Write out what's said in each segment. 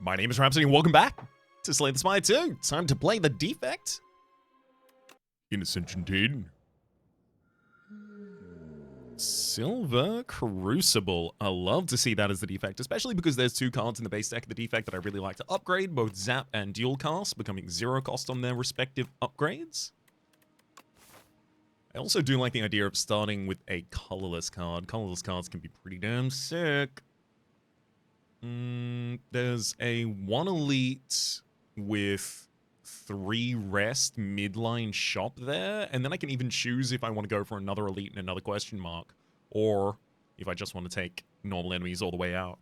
My name is Rhapsody and welcome back to Slay the Spire 2. Time to play the defect. Innocent indeed. Silver Crucible. I love to see that as the defect, especially because there's two cards in the base deck of the defect that I really like to upgrade, both Zap and Dual Cast, becoming 0 cost on their respective upgrades. I also do like the idea of starting with a colorless card. Colorless cards can be pretty damn sick. There's a 1 elite with 3 rest midline shop there, and then I can even choose if I want to go for another elite and another question mark, or if I just want to take normal enemies all the way out.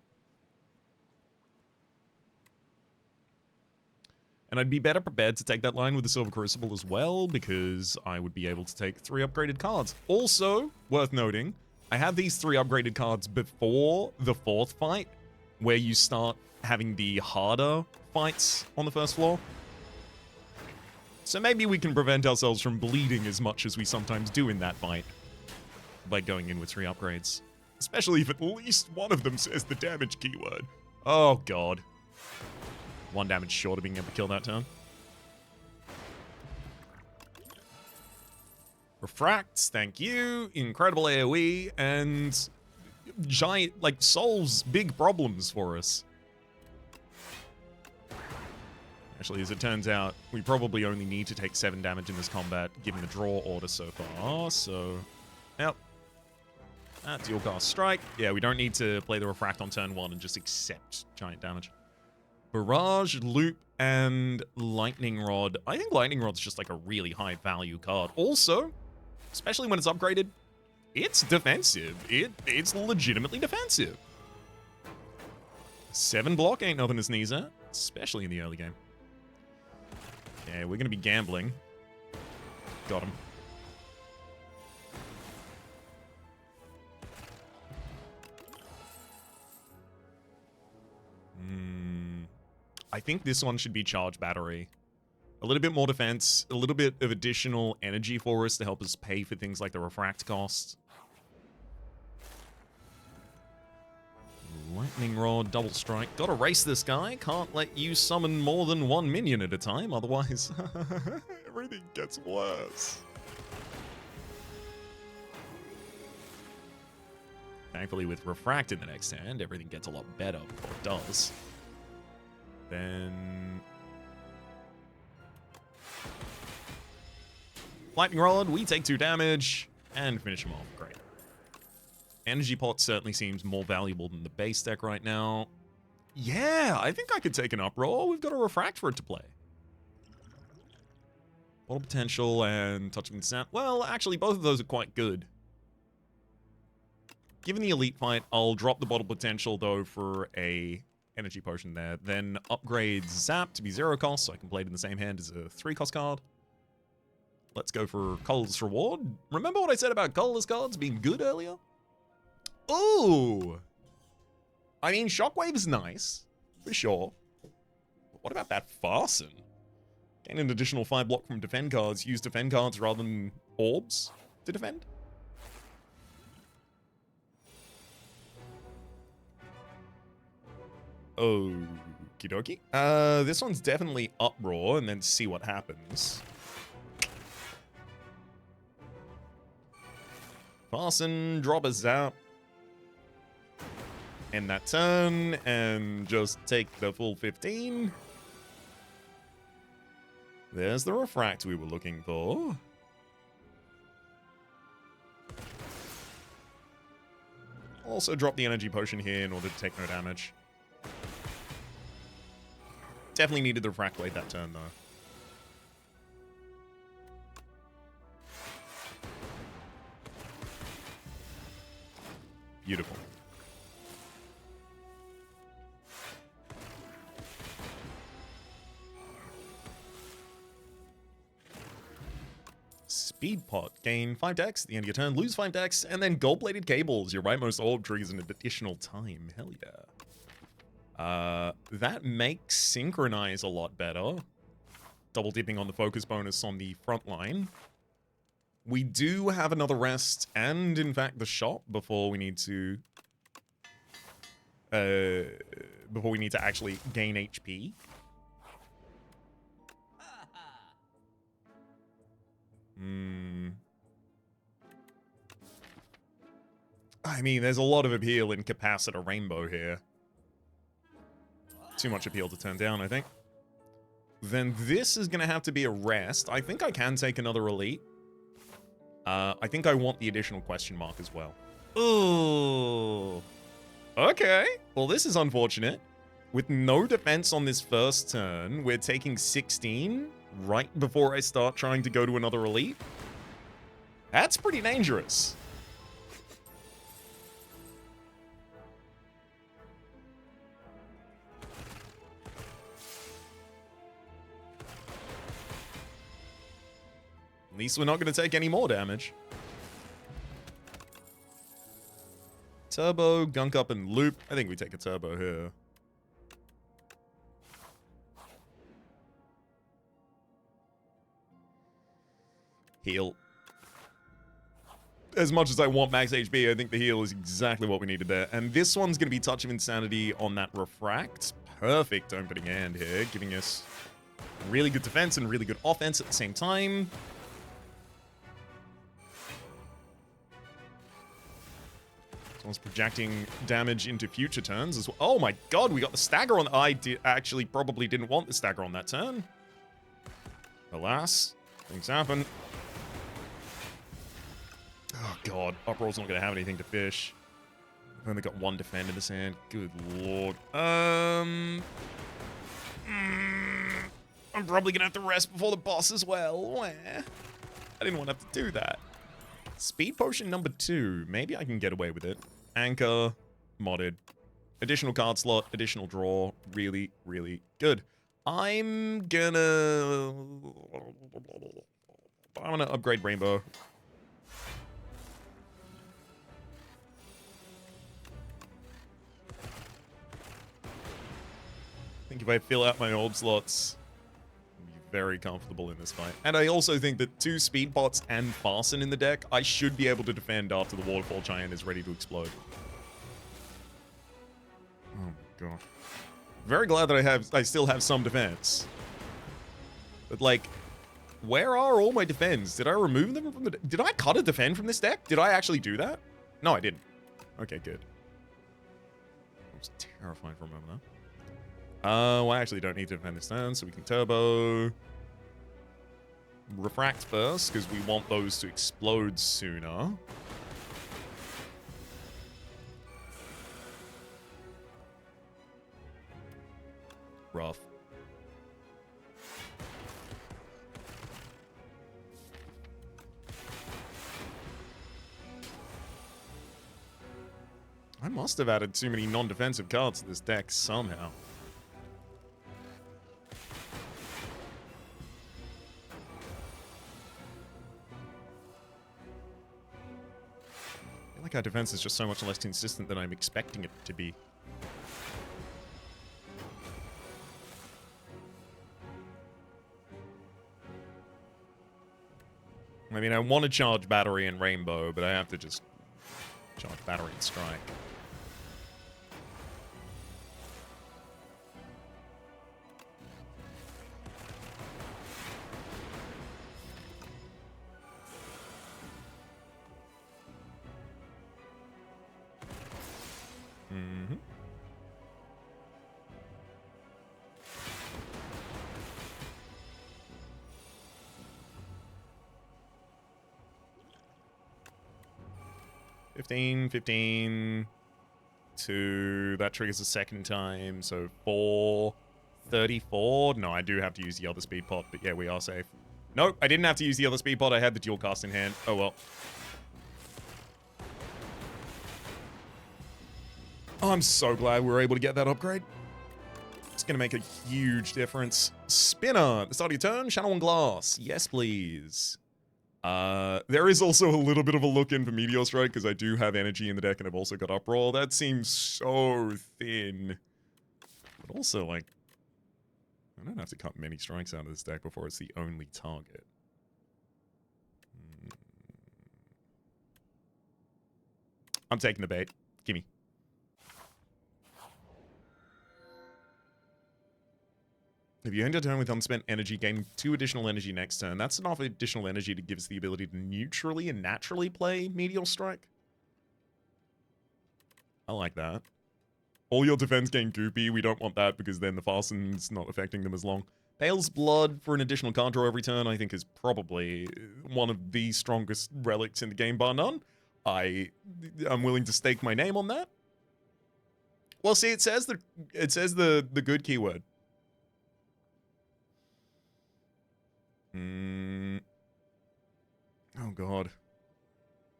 And I'd be better prepared to take that line with the Silver Crucible as well, because I would be able to take 3 upgraded cards. Also, worth noting, I have these 3 upgraded cards before the 4th fight, where you start having the harder fights on the first floor. So maybe we can prevent ourselves from bleeding as much as we sometimes do in that fight by going in with 3 upgrades. Especially if at least one of them says the damage keyword. Oh god. 1 damage short of being able to kill that turn. Refracts, thank you. Incredible AoE, and giant, like, solves big problems for us. Actually, as it turns out, we probably only need to take 7 damage in this combat, given the draw order so far, so... Yep. Dual cast strike. Yeah, we don't need to play the Refract on turn 1 and just accept giant damage. Barrage, Loop, and Lightning Rod. I think Lightning Rod's just like a really high value card. Also, especially when it's upgraded, it's defensive. It's legitimately defensive. 7 block ain't nothing to sneeze at, especially in the early game. Okay, we're gonna be gambling. Got him. I think this one should be Charge Battery. A little bit more defense, a little bit of additional energy for us to help us pay for things like the Refract cost. Lightning Rod, Double Strike. Gotta race this guy. Can't let you summon more than 1 minion at a time, otherwise everything gets worse. Thankfully, with Refract in the next hand, everything gets a lot better, or it does. Then... Lightning Rod, we take 2 damage, and finish him off. Great. Energy Pot certainly seems more valuable than the base deck right now. Yeah, I think I could take an Uproar. We've got a Refract for it to play. Bottle Potential and Touching the Sand. Well, actually, both of those are quite good. Given the Elite fight, I'll drop the Bottle Potential, though, for a Energy Potion there. Then upgrade Zap to be 0 cost, so I can play it in the same hand as a 3 cost card. Let's go for Colorless Reward. Remember what I said about colorless cards being good earlier? Ooh! I mean, Shockwave is nice, for sure. But what about that Fasten? Gain an additional 5 block from defend cards. Use defend cards rather than orbs to defend. Okie dokie. This one's definitely Uproar, and then see what happens. Fasten, drop a Zap. End that turn, and just take the full 15. There's the Refract we were looking for. Also drop the Energy Potion here in order to take no damage. Definitely needed the Refract Blade that turn, though. Beautiful. Speed Pot. Gain 5 decks at the end of your turn, lose 5 decks, and then Gold-Bladed Cables. Your rightmost orb triggers an additional time. Hell yeah. That makes Synchronize a lot better. Double dipping on the focus bonus on the front line. We do have another rest and, in fact, the shop before we need to before we need to actually gain HP. I mean, there's a lot of appeal in Capacitor Rainbow here. Too much appeal to turn down, I think. Then this is going to have to be a rest. I think I can take another elite. I think I want the additional question mark as well. Ooh. Okay. Well, this is unfortunate. With no defense on this first turn, we're taking 16 right before I start trying to go to another elite. That's pretty dangerous. At least we're not going to take any more damage. Turbo, gunk up, and loop. I think we take a turbo here. Heal. As much as I want max HP, I think the heal is exactly what we needed there. And this one's going to be Touch of Insanity on that Refract. Perfect opening hand here, giving us really good defense and really good offense at the same time. Someone's projecting damage into future turns as well. Oh my god, we got the stagger on. I actually probably didn't want the stagger on that turn. Alas, things happen. Oh god, Uproar's not going to have anything to fish. I've only got one defend in this hand. Good lord. I'm probably going to have to rest before the boss as well. I didn't want to have to do that. Speed potion number 2. Maybe I can get away with it. Anchor, modded. Additional card slot, additional draw. Really, really good. I'm gonna upgrade Rainbow. I think if I fill out my old slots, I'll be very comfortable in this fight. And I also think that 2 speed pots and Fasten in the deck, I should be able to defend after the Waterfall Giant is ready to explode. Oh my god. Very glad that I still have some defense. But like, where are all my defends? Did I remove them from the deck? Did I cut a defend from this deck? Did I actually do that? No, I didn't. Okay, good. I was terrified for a moment though. Well, I actually don't need to defend this turn, so we can turbo. Refract first, because we want those to explode sooner. Rough. I must have added too many non-defensive cards to this deck somehow. I feel like our defense is just so much less consistent than I'm expecting it to be. I mean, I want to charge Battery and Rainbow, but I have to just charge Battery and Strike. Mm-hmm. $15, 2. That triggers a second time, so 4, 34. No, I do have to use the other speed pot, but yeah, we are safe. Nope, I didn't have to use the other speed pot. I had the dual cast in hand. Oh well. Oh, I'm so glad we were able to get that upgrade. It's going to make a huge difference. Spinner, the start of your turn, Channel 1 Glass. Yes, please. There is also a little bit of a look in for Meteor Strike, because I do have energy in the deck and I've also got Uproar. That seems so thin. But also, like, I don't have to cut many strikes out of this deck before it's the only target. I'm taking the bait. Gimme. If you end your turn with unspent energy, gain 2 additional energy next turn. That's enough additional energy to give us the ability to neutrally and naturally play Meteor Strike. I like that. All your defense gain goopy. We don't want that because then the fasten's not affecting them as long. Pale's Blood for an additional card draw every turn, I think, is probably one of the strongest relics in the game, bar none. I'm willing to stake my name on that. Well, see, it says the good keyword. Oh god,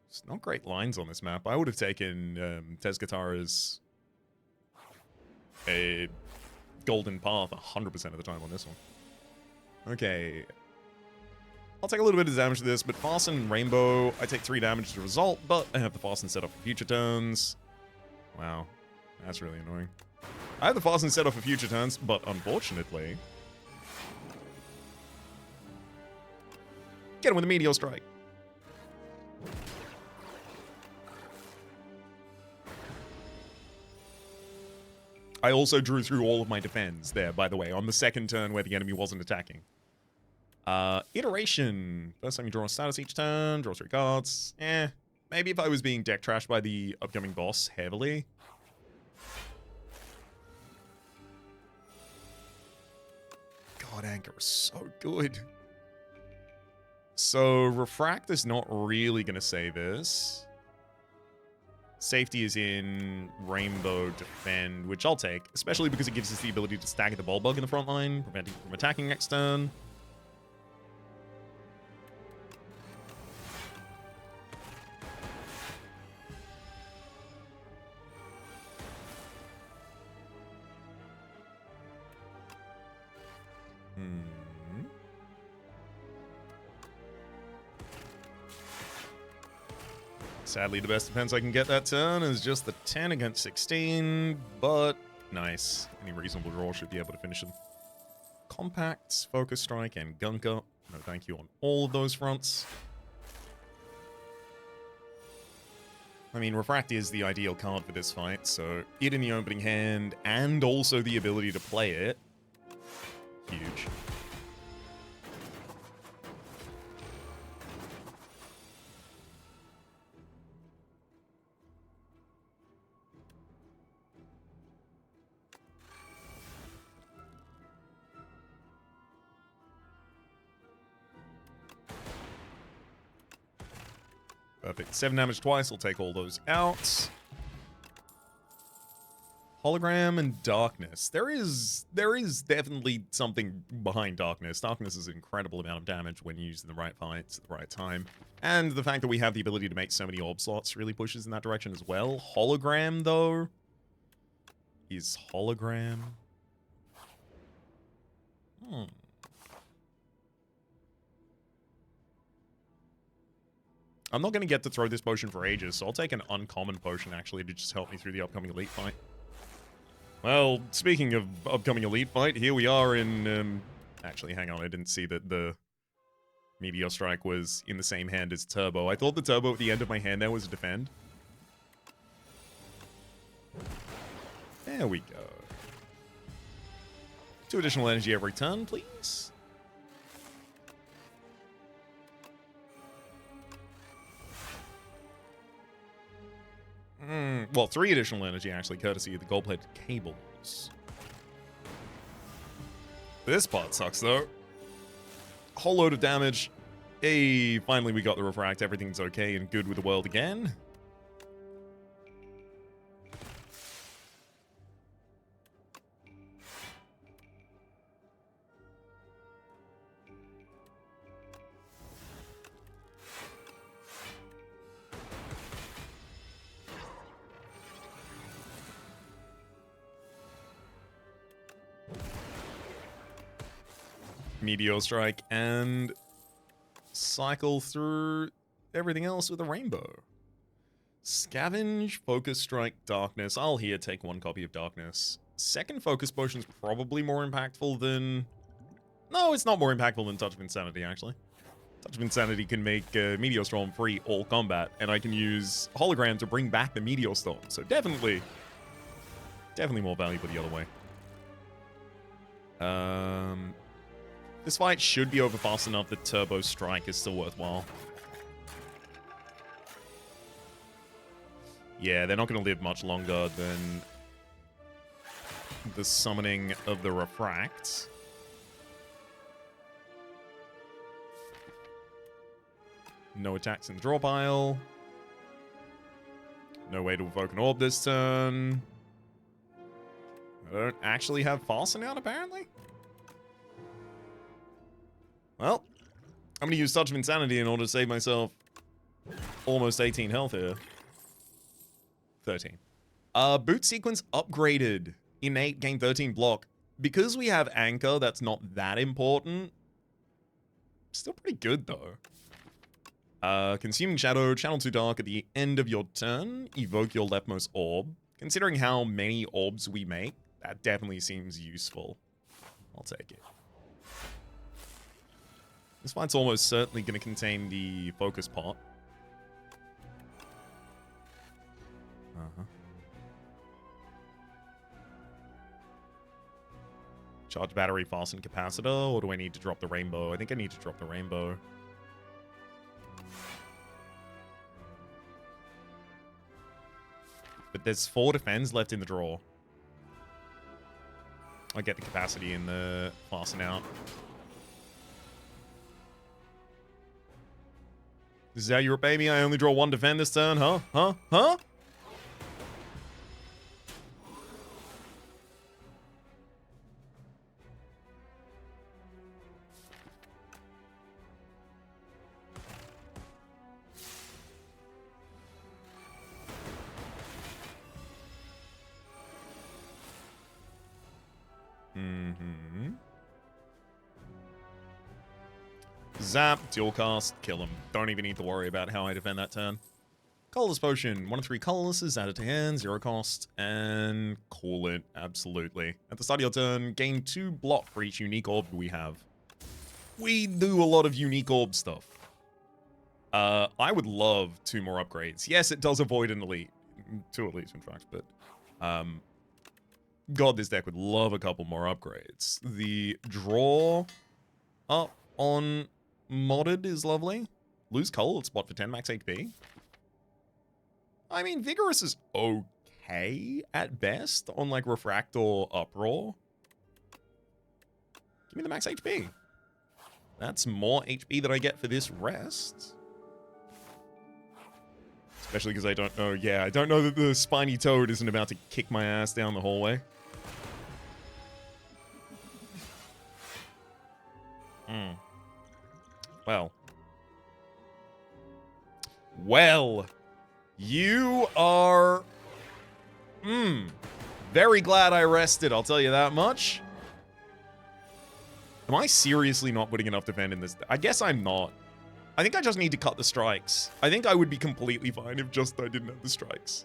it's not great lines on this map. I would have taken Tezcatara's a golden path 100% of the time on this one. Okay. I'll take a little bit of damage to this, but Fasten Rainbow, I take 3 damage to result, but I have the Fasten set up for future turns. Wow, that's really annoying. I have the Fasten set up for future turns, but unfortunately... Get him with a Meteor Strike. I also drew through all of my defense there, by the way, on the second turn where the enemy wasn't attacking. Iteration. First time you draw a status each turn, draw 3 cards. Maybe if I was being deck trashed by the upcoming boss heavily. God, Anchor is so good. So, Refract is not really going to save us. Safety is in Rainbow Defend, which I'll take, especially because it gives us the ability to stagger the Bulbug in the front line, preventing it from attacking next turn. Sadly, the best defense I can get that turn is just the 10 against 16, but nice. Any reasonable draw should be able to finish them. Compacts, Focus Strike, and Gunker. No thank you on all of those fronts. I mean, Refract is the ideal card for this fight, so it in the opening hand, and also the ability to play it. Huge. Perfect. 7 damage twice. I'll take all those out. Hologram and Darkness. There is definitely something behind Darkness. Darkness is an incredible amount of damage when used in the right fights at the right time. And the fact that we have the ability to make so many orb slots really pushes in that direction as well. Hologram, though, is Hologram. I'm not going to get to throw this potion for ages, so I'll take an uncommon potion, actually, to just help me through the upcoming elite fight. Well, speaking of upcoming elite fight, here we are in... Actually, hang on, I didn't see that the Meteor Strike was in the same hand as Turbo. I thought the Turbo at the end of my hand there was a defend. There we go. 2 additional energy every turn, please. Well, 3 additional energy, actually, courtesy of the gold-plated cables. This part sucks, though. Whole load of damage. Hey, finally we got the Refract. Everything's okay and good with the world again. Meteor Strike and cycle through everything else with a rainbow. Scavenge, Focus Strike, Darkness. I'll here take 1 copy of Darkness. Second Focus Potion's probably more impactful than... No, it's not more impactful than Touch of Insanity, actually. Touch of Insanity can make Meteor Storm free all combat, and I can use Hologram to bring back the Meteor Storm. So definitely more valuable the other way. This fight should be over fast enough that Turbo Strike is still worthwhile. Yeah, they're not going to live much longer than the summoning of the Refract. No attacks in the draw pile. No way to evoke an orb this turn. I don't actually have Fasten out, apparently. Well, I'm going to use Touch of Insanity in order to save myself almost 18 health here. 13. Boot sequence upgraded. Innate, gain 13 block. Because we have Anchor, that's not that important. Still pretty good, though. Consuming Shadow, Channel to Dark at the end of your turn. Evoke your leftmost orb. Considering how many orbs we make, that definitely seems useful. I'll take it. This fight's almost certainly going to contain the focus pot. Charge battery, fasten capacitor, or do I need to drop the rainbow? I think I need to drop the rainbow. But there's 4 defends left in the draw. I get the capacity in the fasten out. This is how you repay me? I only draw 1 defend this turn, huh? Huh? Zap, dual cast, kill him. Don't even need to worry about how I defend that turn. Colorless Potion. 1 of 3 colorlesses added to hand, 0 cost, and call it. Absolutely. At the start of your turn, gain 2 block for each unique orb we have. We do a lot of unique orb stuff. I would love 2 more upgrades. Yes, it does avoid an elite. 2 elites, in fact, but... God, this deck would love a couple more upgrades. The draw up on modded is lovely. Lose color, spot for 10 max HP. I mean, Vigorous is okay at best on like Refract or Uproar. Give me the max HP. That's more HP that I get for this rest. Especially because I don't know, yeah, I don't know that the Spiny Toad isn't about to kick my ass down the hallway. Well, you are, very glad I rested, I'll tell you that much. Am I seriously not putting enough defend in this? I guess I'm not. I think I just need to cut the strikes. I think I would be completely fine if just I didn't have the strikes.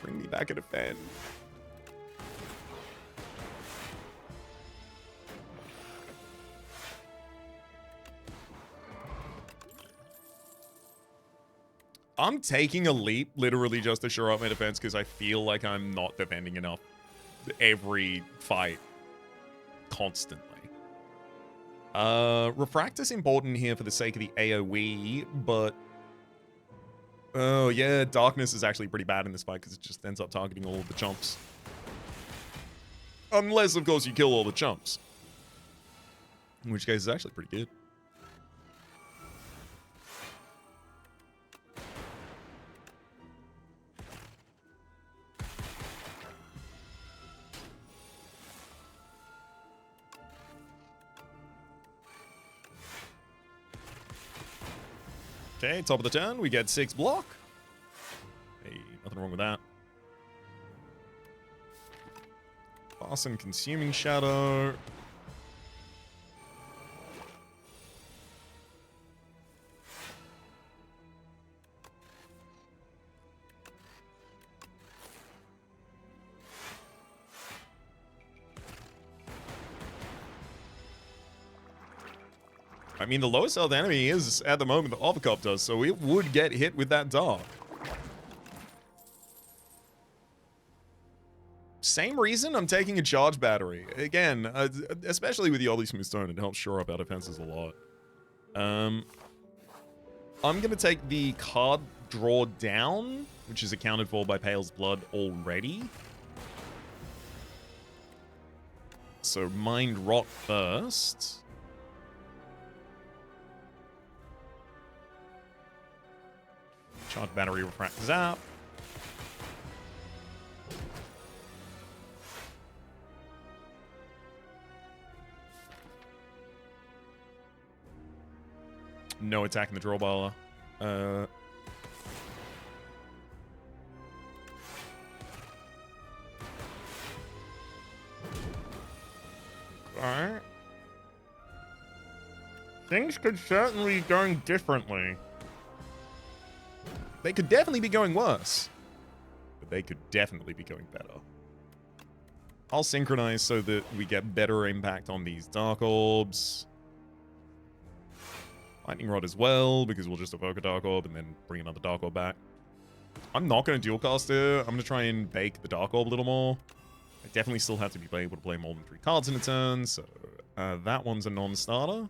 Bring me back a defend. I'm taking a leap literally just to shore up my defense because I feel like I'm not defending enough every fight constantly. Refract is important here for the sake of the AoE, but oh yeah, Darkness is actually pretty bad in this fight because it just ends up targeting all of the chumps. Unless, of course, you kill all the chumps. In which case, it's actually pretty good. Okay, top of the turn, we get 6 block. Hey, nothing wrong with that. Fasten Consuming Shadow. I mean, the lowest health enemy is, at the moment, the Overcopter, so it would get hit with that Dark. Same reason I'm taking a charge battery. Again, especially with the Ollie Smooth Stone, it helps shore up our defenses a lot. I'm going to take the card draw down, which is accounted for by Pale's Blood already. So Mind Rot first. Charge battery, refract zap. No attack in the draw bar. Alright. Things could certainly be going differently. They could definitely be going worse. But they could definitely be going better. I'll synchronize so that we get better impact on these Dark Orbs. Lightning Rod as well, because we'll just evoke a Dark Orb and then bring another Dark Orb back. I'm not going to dual cast it. I'm going to try and bake the Dark Orb a little more. I definitely still have to be able to play more than 3 cards in a turn, so that one's a non-starter.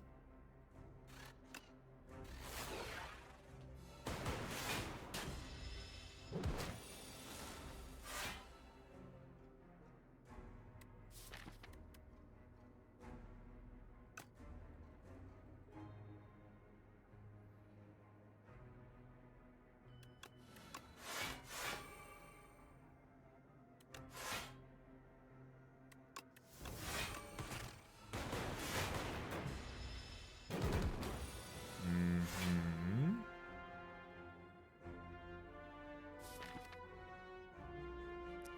Mm-hmm.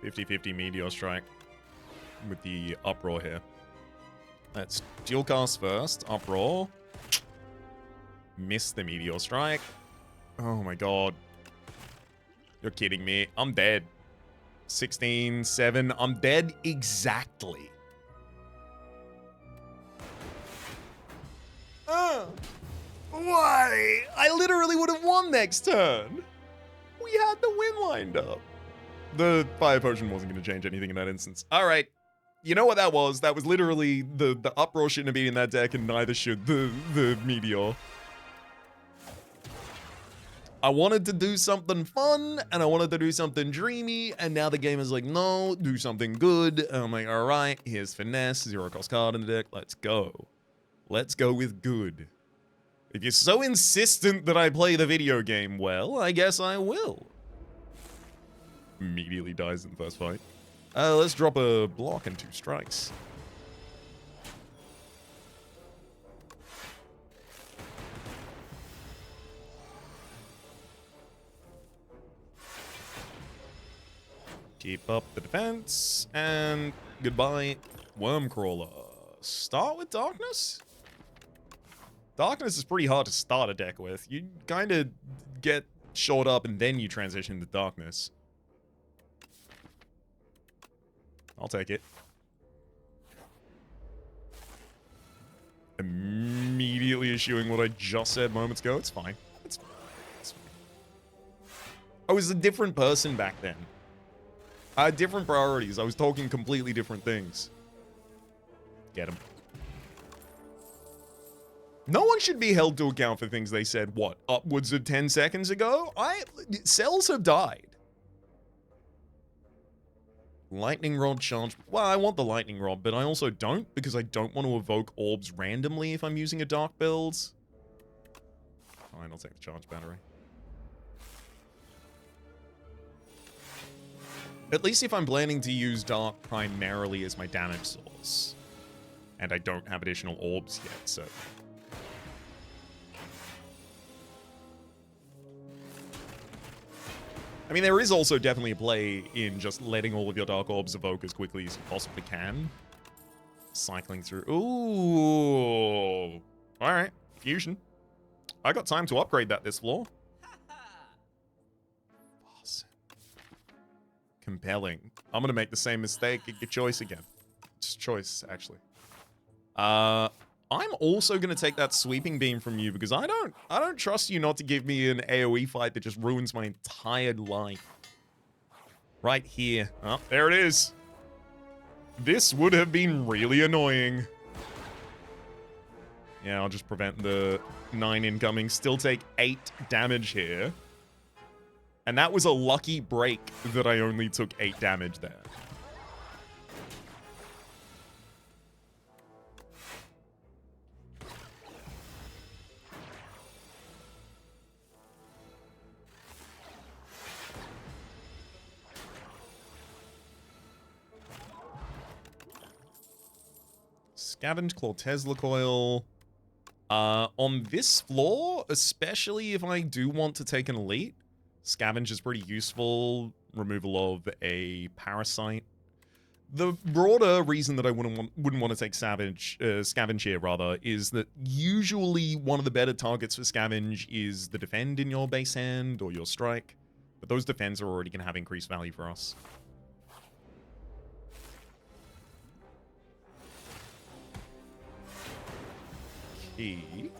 50-50 Meteor Strike with the Uproar here. Let's dual cast first. Uproar. Miss the Meteor Strike. Oh my god. You're kidding me. I'm dead. 16, 7. I'm dead exactly. Why? I literally would have won next turn. We had the win lined up. The Fire Potion wasn't going to change anything in that instance. All right. You know what that was? That was literally the Uproar shouldn't have been in that deck, and neither should the Meteor. I wanted to do something fun, and I wanted to do something dreamy, and now the game is like, no, do something good. And I'm like, all right, here's Finesse, 0-cost card in the deck. Let's go. Let's go with good. If you're so insistent that I play the video game well, I guess I will. Immediately dies in the first fight. Let's drop a block and 2 strikes. Keep up the defense, and goodbye, Wormcrawler. Start with Darkness? Darkness is pretty hard to start a deck with. You kind of get shored up and then you transition to Darkness. I'll take it. Immediately eschewing what I just said moments ago. It's fine. It's fine. It's fine. I was a different person back then. I had different priorities. I was talking completely different things. Get him. No one should be held to account for things they said, what, upwards of 10 seconds ago? Cells have died. Lightning Rod charge. Well, I want the Lightning Rod, but I also don't, because I don't want to evoke orbs randomly if I'm using a dark build. Fine, I'll take the charge battery. At least if I'm planning to use dark primarily as my damage source. And I don't have additional orbs yet, so... I mean, there is also definitely a play in just letting all of your Dark Orbs evoke as quickly as you possibly can. Cycling through. Ooh. Alright. Fusion. I got time to upgrade that this floor. Awesome. Compelling. I'm gonna make the same mistake. Get your choice again. Just choice, actually. I'm also gonna take that sweeping beam from you because I don't trust you not to give me an AoE fight that just ruins my entire life. Right here. Oh, there it is. This would have been really annoying. Yeah, I'll just prevent the 9 incoming. Still take 8 damage here. And that was a lucky break that I only took 8 damage there. Scavenge, Claw, Tesla Coil. On this floor, especially if I do want to take an elite, Scavenge is pretty useful. Removal of a parasite. The broader reason that I wouldn't want to take Scavenge here, rather, is that usually one of the better targets for Scavenge is the defend in your base hand or your strike. But those defends are already going to have increased value for us. Key.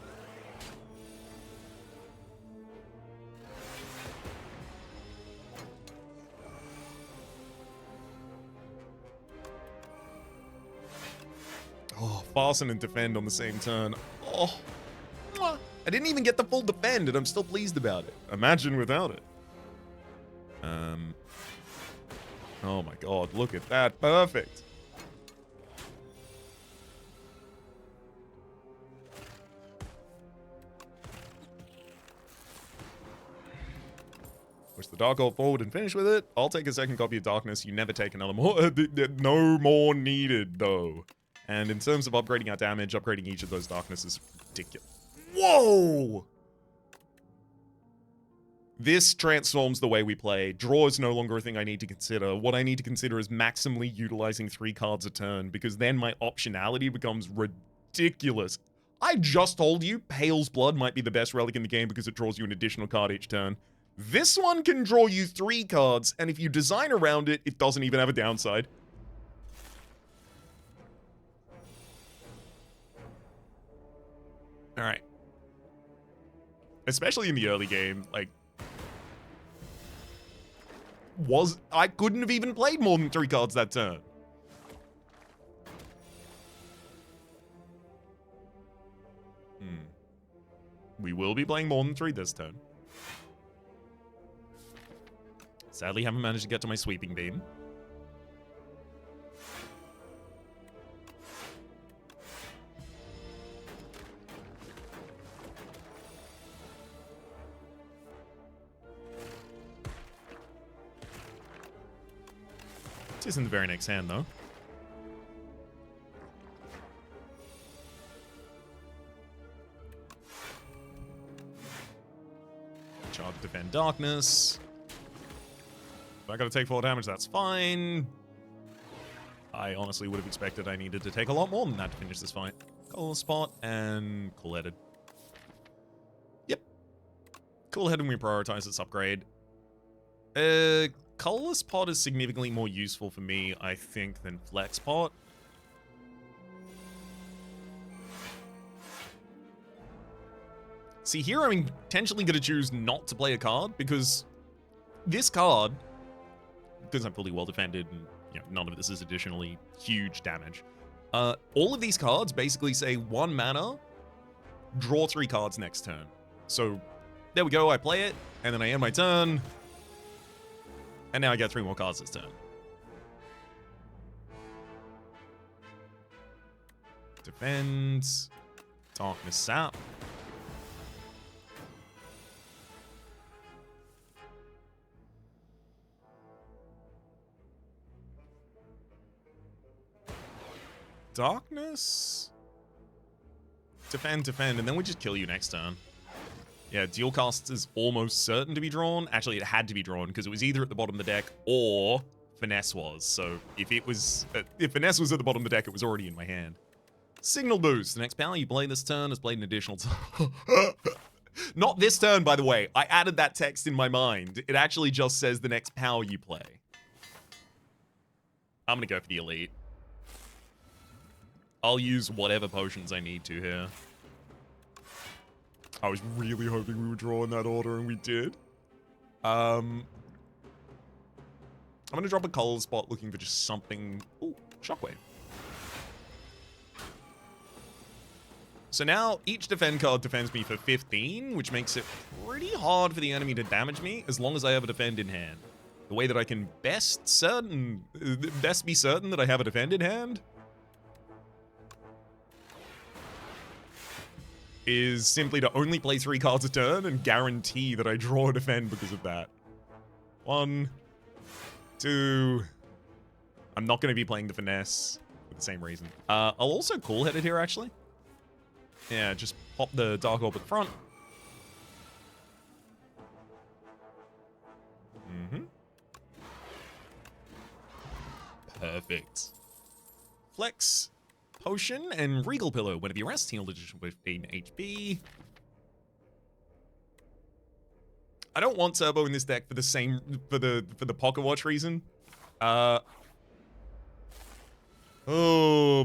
Oh, fasten and defend on the same turn. Oh, I didn't even get the full defend, and I'm still pleased about it. Imagine without it. Oh my god, look at that. Perfect. Push the Dark Ult forward and finish with it. I'll take a second copy of Darkness. You never take another more. No more needed, though. And in terms of upgrading our damage, upgrading each of those Darkness is ridiculous. Whoa! This transforms the way we play. Draw is no longer a thing I need to consider. What I need to consider is maximally utilizing 3 cards a turn, because then my optionality becomes ridiculous. I just told you Pale's Blood might be the best relic in the game because it draws you an additional card each turn. This one can draw you 3 cards, and if you design around it, it doesn't even have a downside. Alright. Especially in the early game, like... I couldn't have even played more than 3 cards that turn. We will be playing more than 3 this turn. Sadly, haven't managed to get to my sweeping beam. This isn't the very next hand, though. Charge, defend, darkness. If I gotta take 4 damage, that's fine. I honestly would have expected I needed to take a lot more than that to finish this fight. Color spot and cool-headed. Yep. Cool-headed when we prioritize this upgrade. Colorless Pot is significantly more useful for me, I think, than Flex Pot. See, here I'm intentionally going to choose not to play a card, because this card, because I'm fully well defended and none of this is additionally huge damage, all of these cards basically say 1 mana, draw 3 cards next turn. So there we go, I play it, and then I end my turn, and now I get 3 more cards this turn. Defend. Darkness Sap. Darkness? Defend, and then we just kill you next turn. Yeah, Dual Cast is almost certain to be drawn. Actually, it had to be drawn because it was either at the bottom of the deck or Finesse was. So if Finesse was at the bottom of the deck, it was already in my hand. Signal Boost. The next power you play this turn has played an additional Not this turn, by the way. I added that text in my mind. It actually just says the next power you play. I'm going to go for the Elite. I'll use whatever potions I need to here. I was really hoping we would draw in that order, and we did. I'm going to drop a color spot looking for just something... Ooh, Shockwave. So now each defend card defends me for 15, which makes it pretty hard for the enemy to damage me as long as I have a defend in hand. The way that I can best be certain that I have a defend in hand is simply to only play 3 cards a turn and guarantee that I draw a defend because of that. 1, 2... I'm not going to be playing the finesse for the same reason. I'll also cool-head it here, actually. Yeah, just pop the Dark Orb at the front. Perfect. Flex, Potion, and Regal Pillow. Whenever you rest, heal additional 15 HP. I don't want Turbo in this deck for the same for the Pocket Watch reason. Oh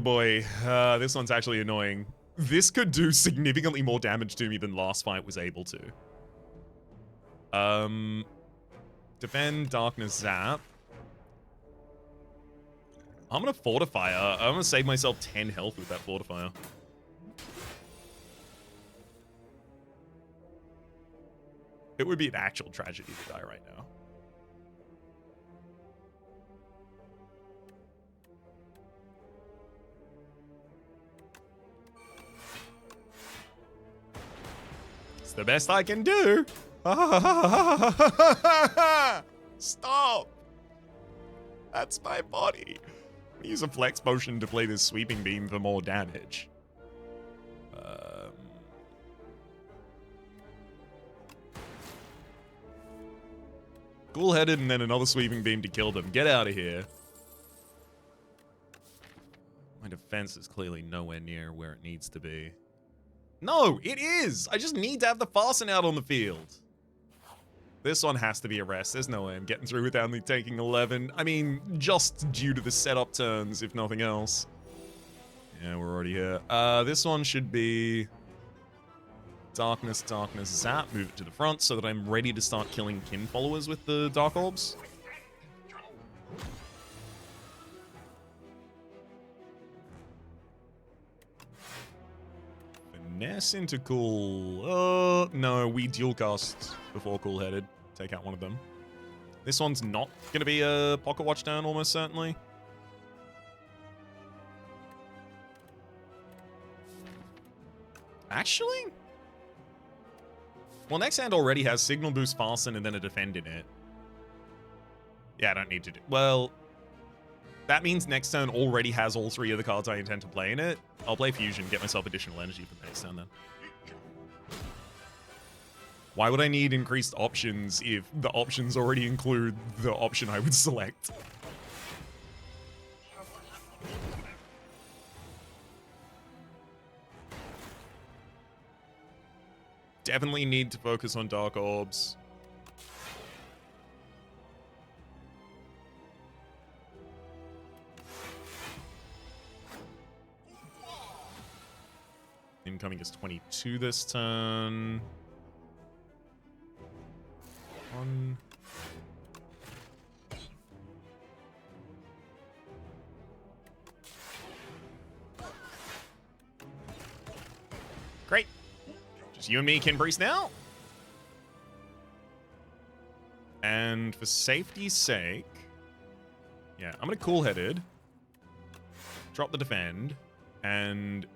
boy, this one's actually annoying. This could do significantly more damage to me than last fight was able to. Defend, Darkness, Zap. I'm gonna Fortifier. I'm gonna save myself 10 health with that Fortifier. It would be an actual tragedy to die right now. It's the best I can do. Stop. That's my body. Use a Flex Potion to play this Sweeping Beam for more damage. Cool-headed and then another Sweeping Beam to kill them. Get out of here. My defense is clearly nowhere near where it needs to be. No, it is! I just need to have the Fasten out on the field. This one has to be a rest. There's no way I'm getting through with only taking 11. I mean, just due to the setup turns, if nothing else. Yeah, we're already here. This one should be... Darkness, Darkness, Zap. Move it to the front so that I'm ready to start killing kin followers with the Dark Orbs. Finesse into cool. No, we dual cast before cool-headed. Take out one of them. This one's not going to be a Pocket Watch down, almost certainly. Actually? Well, next hand already has Signal Boost, Fasten, and then a Defend in it. Yeah, I don't need to do... Well, that means next turn already has all 3 of the cards I intend to play in it. I'll play Fusion, get myself additional energy for next turn then. Why would I need increased options if the options already include the option I would select? Definitely need to focus on Dark Orbs. Incoming is 22 this turn. 1. Great. Just you and me, Kin Priest now. And for safety's sake, yeah, I'm gonna cool-headed, drop the defend, and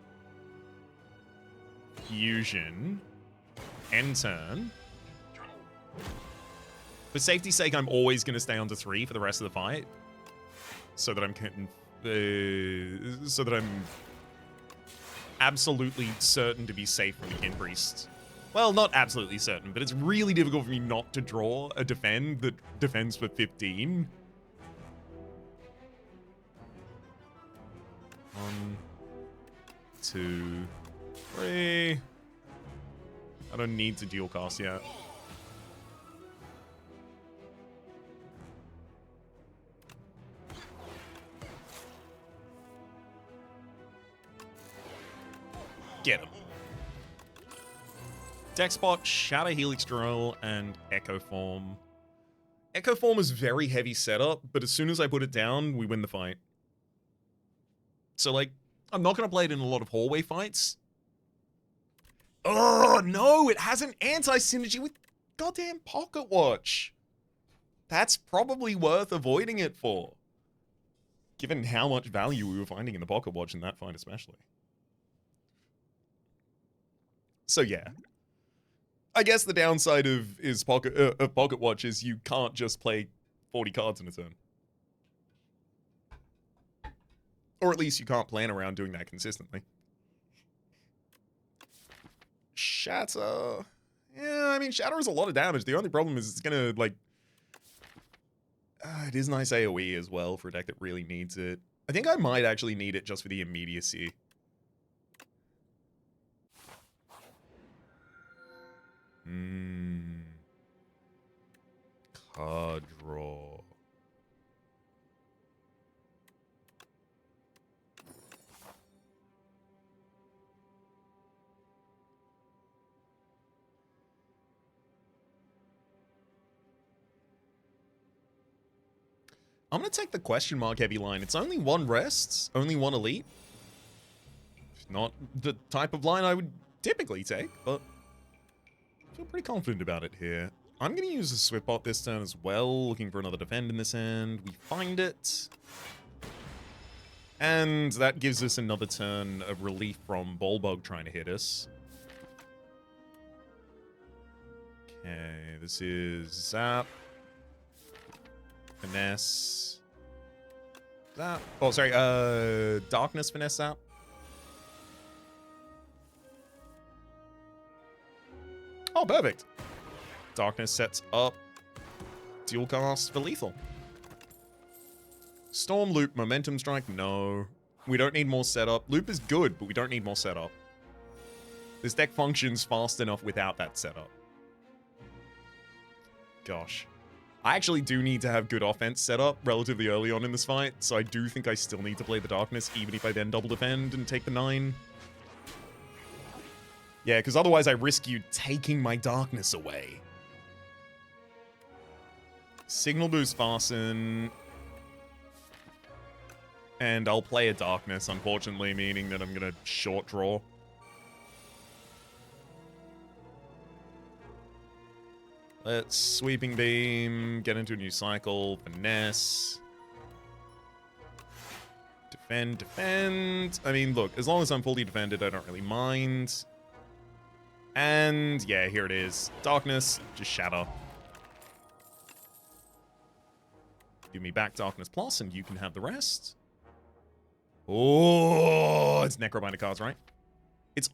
fusion, end turn. For safety's sake, I'm always going to stay on to 3 for the rest of the fight. So that I'm absolutely certain to be safe from the Kin Priest. Well, not absolutely certain, but it's really difficult for me not to draw a defend that defends for 15. 1, 2, 3. I don't need to dual cast yet. Get him. Deck spot, Shadow Helix Drill, and Echo Form. Echo Form is very heavy setup, but as soon as I put it down, we win the fight. So, like, I'm not going to play it in a lot of hallway fights. Oh, no, it has an anti-synergy with goddamn Pocket Watch. That's probably worth avoiding it for. Given how much value we were finding in the Pocket Watch in that fight especially. So yeah. I guess the downside of Pocket Watch is you can't just play 40 cards in a turn. Or at least you can't plan around doing that consistently. Shatter. Yeah, I mean, Shatter is a lot of damage. The only problem is it's gonna, like... it is nice AoE as well for a deck that really needs it. I think I might actually need it just for the immediacy. Card draw. I'm going to take the question mark heavy line. It's only one rest, only one elite. Not the type of line I would typically take, but I feel pretty confident about it here. I'm going to use a Swift Bot this turn as well, looking for another defend in this end. We find it. And that gives us another turn of relief from Bolbug trying to hit us. Okay, this is Zap. Finesse. Zap. Oh, sorry, Darkness, Finesse, Zap. Oh, perfect. Darkness sets up dual cast for lethal. Storm, Loop, Momentum Strike, no. We don't need more setup. Loop is good, but we don't need more setup. This deck functions fast enough without that setup. Gosh. I actually do need to have good offense set up relatively early on in this fight, so I do think I still need to play the Darkness, even if I then double defend and take the 9. Yeah, because otherwise I risk you taking my Darkness away. Signal Boost Fasten. And I'll play a Darkness, unfortunately, meaning that I'm going to short draw. Let's Sweeping Beam, get into a new cycle, Finesse. Defend, defend. I mean, look, as long as I'm fully defended, I don't really mind. And yeah, here it is. Darkness, just Shatter. Give me back Darkness Plus, and you can have the rest. Oh, it's Necrobinder cards, right? It's...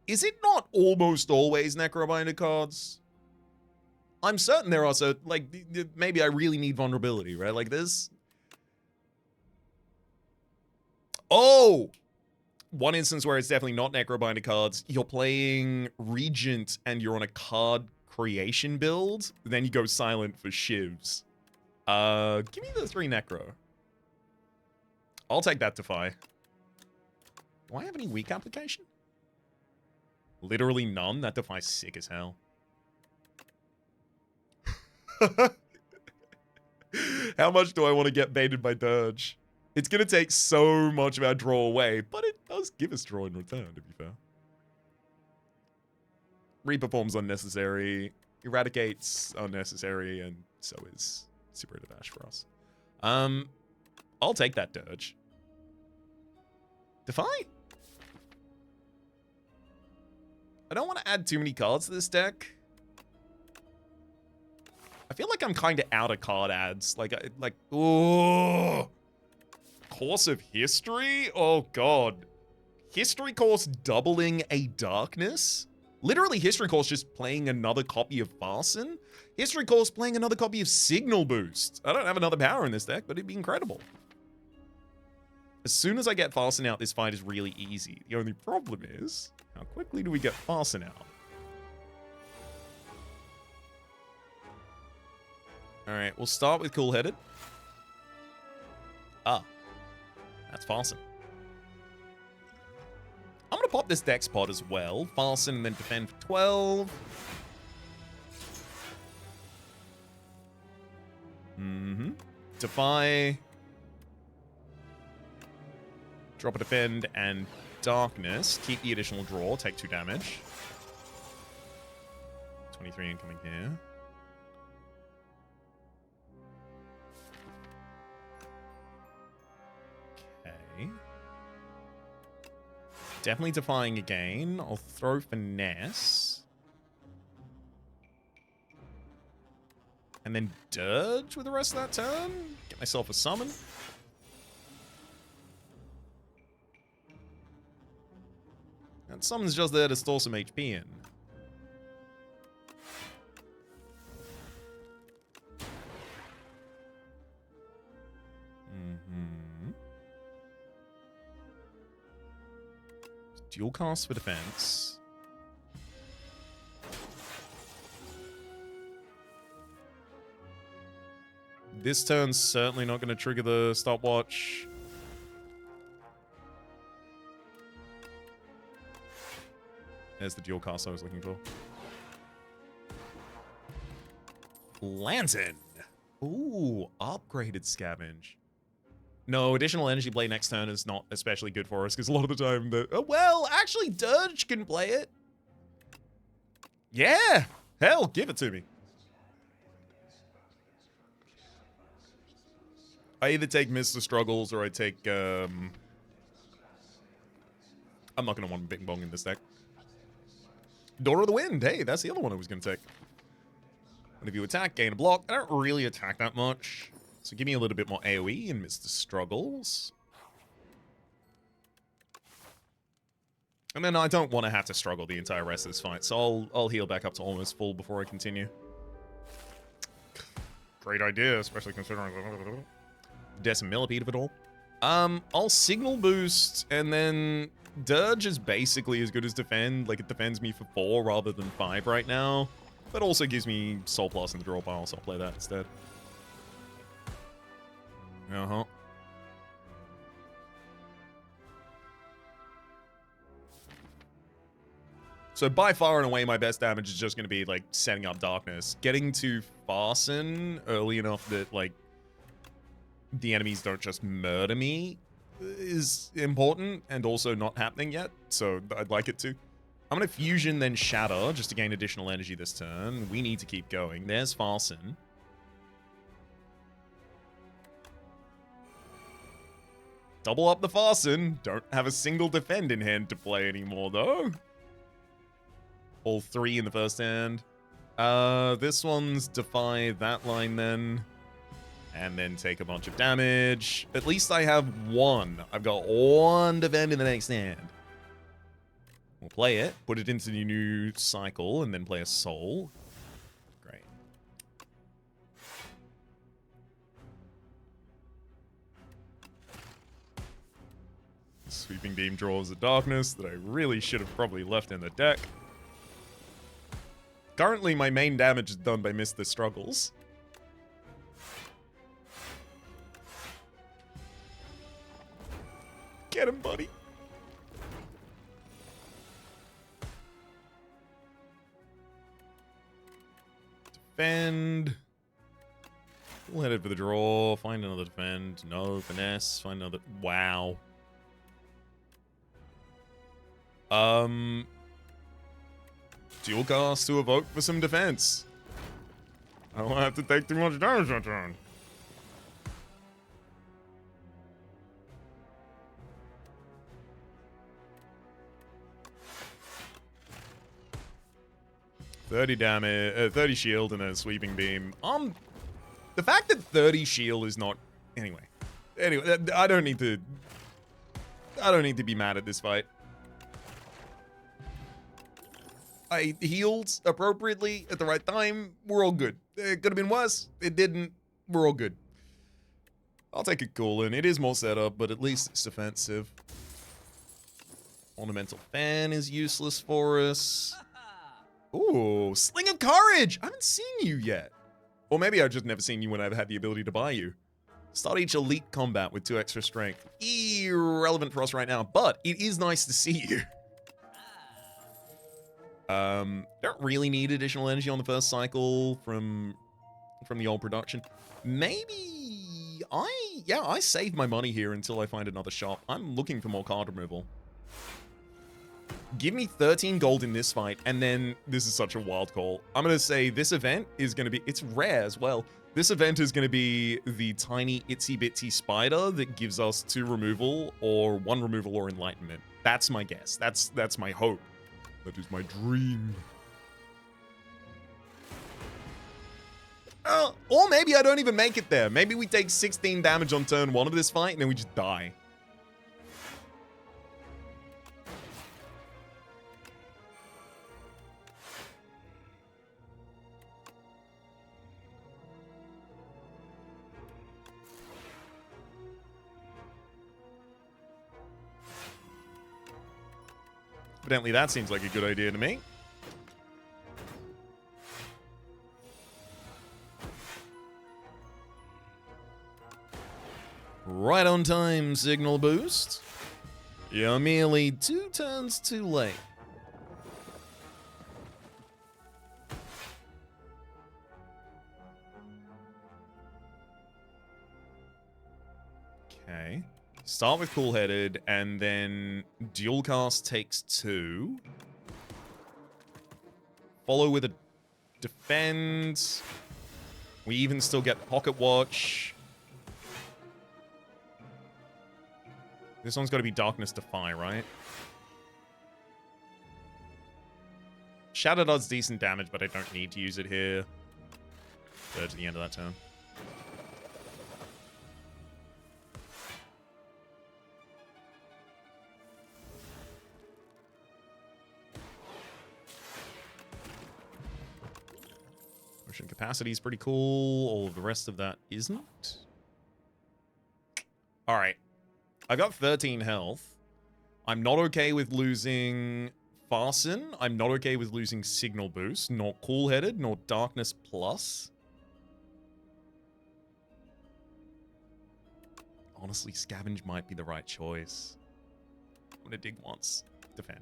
is it not almost always Necrobinder cards? I'm certain there are also, like, maybe I really need vulnerability, right? Like this. Oh! One instance where it's definitely not Necrobinder cards. You're playing Regent and you're on a card creation build. Then you go silent for Shivs. Give me the 3 Necro. I'll take that Defy. Do I have any weak application? Literally none? That Defy's sick as hell. How much do I want to get baited by Dirge? It's going to take so much of our draw away, but it does give us draw in return, to be fair. Reaper Form's unnecessary. Eradicate's unnecessary, and so is Super Dash for us. I'll take that Dirge. Defy? I don't want to add too many cards to this deck. I feel like I'm kind of out of card adds. Oh, Course of History? Oh, God. History Course doubling a Darkness? Literally, History Course just playing another copy of Fasten? History Course playing another copy of Signal Boost. I don't have another power in this deck, but it'd be incredible. As soon as I get Fasten out, this fight is really easy. The only problem is, how quickly do we get Fasten out? Alright, we'll start with Cool Headed. Ah. That's Fasten. I'm going to pop this Dex Pod as well. Fasten and then defend for 12. Mm-hmm. Defy. Drop a defend and darkness. Keep the additional draw. Take 2 damage. 23 incoming here. Okay. Definitely defying again. I'll throw finesse. And then dirge with the rest of that turn. Get myself a summon. And summon's just there to store some HP in. Dual cast for defense. This turn's certainly not going to trigger the stopwatch. There's the dual cast I was looking for. Lantern. Ooh, upgraded scavenge. No, additional energy blade next turn is not especially good for us because a lot of the time well, actually Dirge can play it. Yeah, hell, give it to me. I either take Mr. Struggles or I take I'm not gonna want Bing Bong in this deck. Daughter of the Wind, hey, that's the other one I was gonna take. Whenever you attack, gain a block. I don't really attack that much. So give me a little bit more AoE and Mr. Struggles. And then I don't want to have to struggle the entire rest of this fight, so I'll heal back up to almost full before I continue. Great idea, especially considering the decimillipede of it all. I'll signal boost, and then Dirge is basically as good as defend. Like, it defends me for 4 rather than 5 right now. But also gives me Soul Plus in the draw pile, so I'll play that instead. Uh-huh. So by far and away, my best damage is just going to be, like, setting up Darkness. Getting to Fasten early enough that, like, the enemies don't just murder me is important and also not happening yet, so I'd like it to. I'm going to Fusion, then Shatter, just to gain additional energy this turn. We need to keep going. There's Fasten. Double up the Fasten. Don't have a single defend in hand to play anymore, though. All 3 in the first hand. This one's Defy that line, then. And then take a bunch of damage. At least I have 1. I've got 1 defend in the next hand. We'll play it, put it into the new cycle, and then play a Soul. Great. Sweeping Beam draws a Darkness that I really should have probably left in the deck. Currently, my main damage is done by Mr. Struggles. Get him, buddy. Defend. We'll head it for the draw. Find another defend. No. Finesse. Find another. Wow. Dual cast to evoke for some defense. I don't have to take too much damage that turn. $30 damage, 30 shield and a sweeping beam. The fact that 30 shield is not anyway, I don't need to be mad at this fight. I healed appropriately at the right time. We're all good. It could have been worse. It didn't. We're all good. I'll take a Coolin. It is more setup, but at least it's defensive. Ornamental Fan is useless for us. Ooh, Sling of Courage! I haven't seen you yet. Or maybe I've just never seen you when I've had the ability to buy you. Start each elite combat with 2 extra strength. Irrelevant for us right now, but it is nice to see you. Don't really need additional energy on the first cycle from from the old production. Maybe I save my money here until I find another shop. I'm looking for more card removal. Give me 13 gold in this fight, and then this is such a wild call. I'm going to say this event is going to be, it's rare as well. This event is going to be the tiny itsy bitsy spider that gives us 2 removal or 1 removal or enlightenment. That's my guess. That's my hope. That is my dream. Or maybe I don't even make it there. Maybe we take 16 damage on turn 1 of this fight and then we just die. Evidently, that seems like a good idea to me. Right on time, signal boost. You're merely 2 turns too late. Okay. Start with cool-headed, and then dual cast takes 2. Follow with a defend. We even still get pocket watch. This one's got to be Darkness Defy, right? Shadow does decent damage, but I don't need to use it here. Go to the end of that turn. Motion capacity is pretty cool. All of the rest of that isn't. All right. I got 13 health. I'm not okay with losing Fasten. I'm not okay with losing Signal Boost, nor Cool-Headed, nor Darkness Plus. Honestly, Scavenge might be the right choice. I'm gonna dig once. Defend.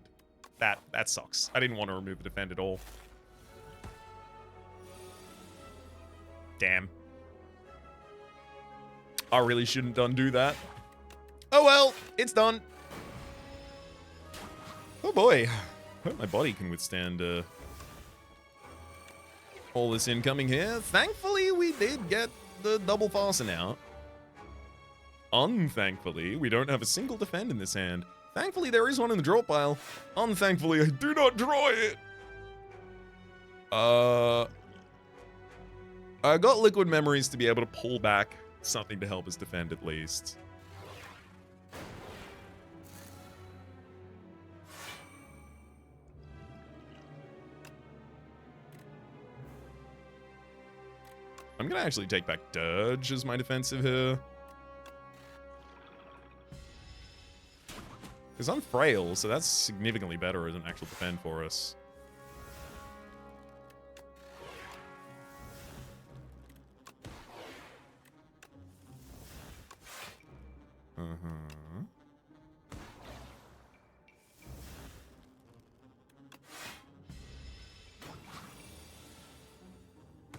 That sucks. I didn't want to remove the defend at all. Damn. I really shouldn't undo that. Oh well, it's done. Oh boy. I hope my body can withstand all this incoming here. Thankfully, we did get the double fasten out. Unthankfully, we don't have a single defend in this hand. Thankfully, there is one in the draw pile. Unthankfully, I do not draw it. I got liquid memories to be able to pull back something to help us defend at least. I'm gonna actually take back Dirge as my defensive here. Because I'm frail, so that's significantly better as an actual defend for us.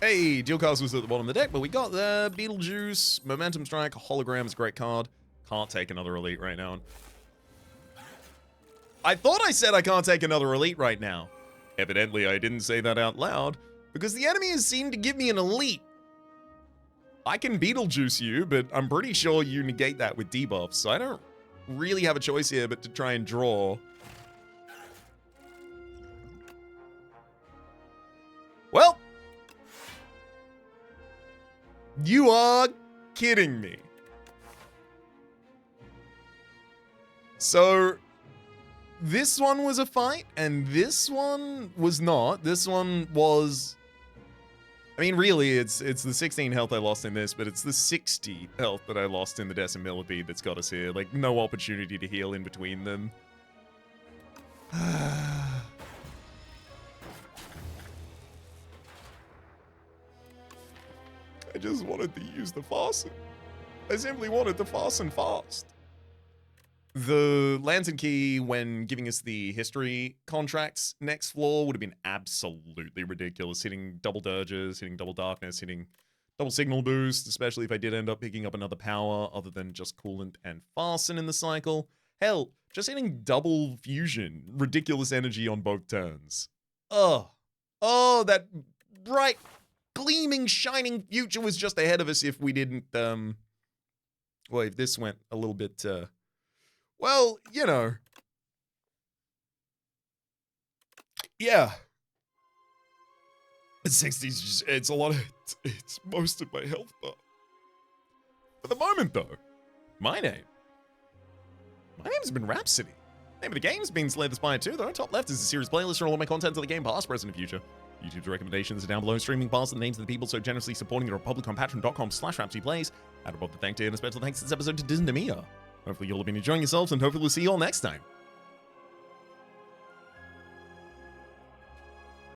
Hey, Dual Cast was at the bottom of the deck, but we got the Beetlejuice, Momentum Strike, Hologram is a great card. Can't take another Elite right now. I thought I said I can't take another Elite right now. Evidently, I didn't say that out loud, because the enemy has seemed to give me an Elite. I can Beetlejuice you, but I'm pretty sure you negate that with debuffs, so I don't really have a choice here but to try and draw. Well, you are kidding me. So, this one was a fight, and this one was not. This one was... I mean, really, it's the 16 health I lost in this, but it's the 60 health that I lost in the Decimillipede that's got us here. Like, no opportunity to heal in between them. I just wanted to use the fasten. I simply wanted to fasten fast. The Lantern Key, when giving us the history contracts next floor, would have been absolutely ridiculous. Hitting double Dirges, hitting double Darkness, hitting Double signal boost, especially if I did end up picking up another power other than just coolant and fasten in the cycle. Hell, just hitting double fusion. Ridiculous energy on both turns. Oh, that bright, gleaming, shining future was just ahead of us if we didn't, well, if this went a little bit, well, you know. Yeah. 60's just, it's a lot of, it's most of my health bar. For the moment, though, my name's been Rhapsody. Name of the game's been Slay the Spire 2, though. Top left is a series playlist for all of my content of the game, past, present, and future. YouTube's recommendations are down below, streaming past the names of the people so generously supporting the Republic on patreon.com/RhapsodyPlays. Add above the thank tier and a special thanks this episode to Disney Mia. Hopefully you'll have been enjoying yourselves, and hopefully we'll see you all next time.